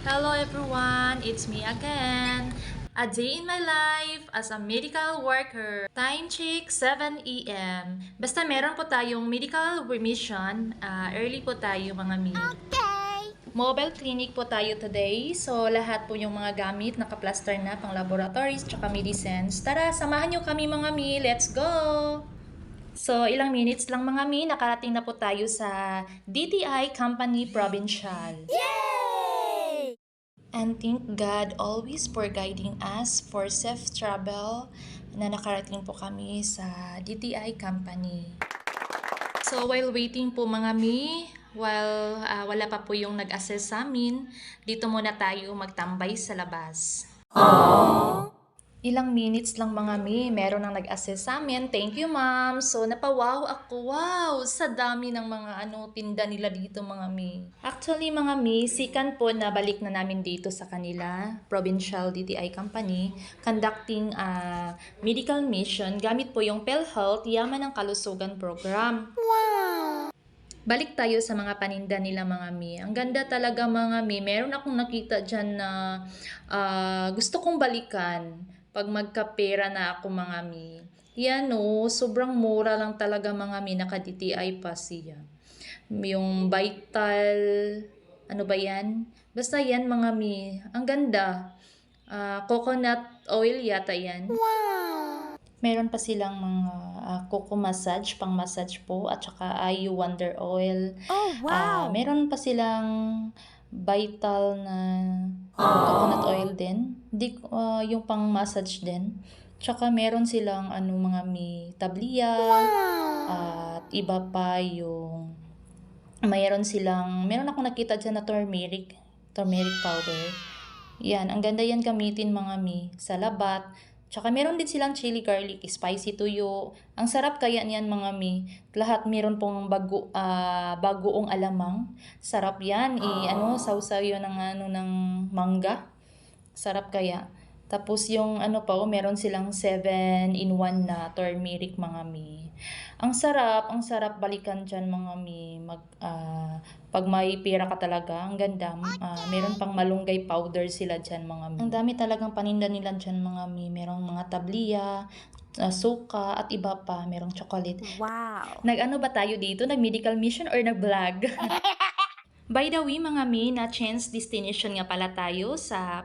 Hello everyone, it's me again. A day in my life as a medical worker. Time check 7 a.m. Basta meron po tayong medical remission, early po tayo mga mi. Okay. Mobile clinic po tayo today. So lahat po yung mga gamit naka-plaster na pang laboratories tsaka medicines. Tara, samahan nyo kami mga mi. Let's go! So, ilang minutes lang mga mi, nakarating na po tayo sa DTI Company Provincial. Yay! And thank God always for guiding us for safe travel na nakarating po kami sa DTI Company. So, while waiting po mga mi, while wala pa po yung nag-assess sa amin, dito muna tayo magtambay sa labas. Aww. Ilang minutes lang mga mi, meron nang nag-assess sa amin. Thank you ma'am. So napawaw ako. Wow, sa dami ng mga tinda nila dito mga mi. Actually mga mi, sikan po na balik na namin dito sa kanila, Provincial DTI Company, conducting medical mission gamit po yung PhilHealth Yaman ng Kalusugan Program. Wow! Balik tayo sa mga paninda nila mga mi. Ang ganda talaga mga mi. Meron akong nakita dyan na gusto kong balikan pag magkapera na ako mga mi. Yan sobrang mura lang talaga mga mi. Naka-DTI pa siya. Yung Vital, ano ba yan? Basta yan mga mi. Ang ganda. Coconut oil yata yan. Wow! Meron pa silang mga coco massage, pang massage po, at saka IU Wonder Oil. Oh, wow! Meron pa silang Vital na coconut oil din. Yung pang massage din. Tsaka meron silang mga tablia. At iba pa yung meron akong nakita dyan na turmeric powder. Yan, ang ganda yan gamitin mga mi sa labat. Tsaka meron din silang chili garlic, spicy tuyo. Ang sarap kaya niyan mga mi. Lahat meron pong bagoong alamang. Sarap yan. Sausaw yun ng mangga. Sarap kaya. Tapos yung meron silang 7-in-1 na turmeric mga mi. Ang sarap balikan dyan mga mi. Pag may pera ka talaga, ang ganda. Meron pang malunggay powder sila dyan mga mi. Ang dami talagang paninda nila dyan mga mi. Merong mga tablia, suka, at iba pa. Merong chocolate. Wow! Nag-ano ba tayo dito? Nag-medical mission or nag-vlog? By the way mga mi, na-chance destination nga pala tayo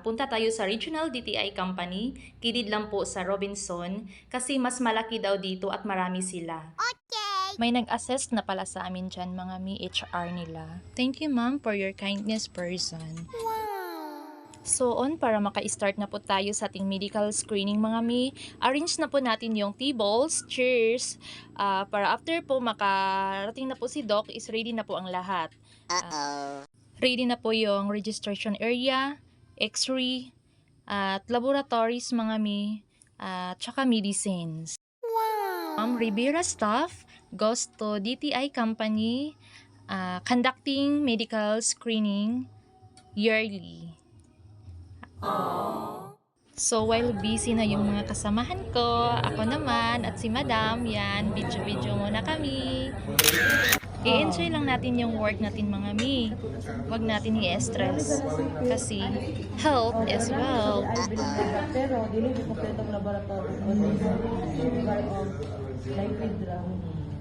punta tayo sa Regional DTI Company, kilid lang po sa Robinson, kasi mas malaki daw dito at marami sila. Okay! May nag-assess na pala sa amin dyan mga mi, HR nila. Thank you ma'am for your kindness person. Wow! So para maka-start na po tayo sa ating medical screening mga mi, arrange na po natin yung tables, chairs, para after po makarating na po si Doc, is ready na po ang lahat. Ready na po yung registration area, x-ray, at laboratories mga mi, tsaka medicines. Wow! Ma'am Rivera staff goes to DTI Company, conducting medical screening yearly. So while busy na yung mga kasamahan ko, ako naman at si Madam, yan, video-video muna kami. I-enjoy lang natin yung work natin mga mi. Huwag natin i-stress. Kasi health as well. Pero dili di kompletong laboratory o liquid lang.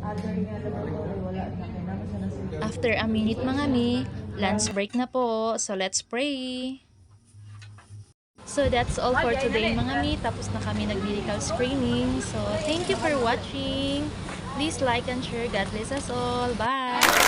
Other nga laboratory wala na kailangan sa nasa. After a minute mga mi, lunch break na po. So let's pray. So that's all for today mga mi. Tapos na kami nag-medical screening. So thank you for watching. Please like and share. God bless us all. Bye!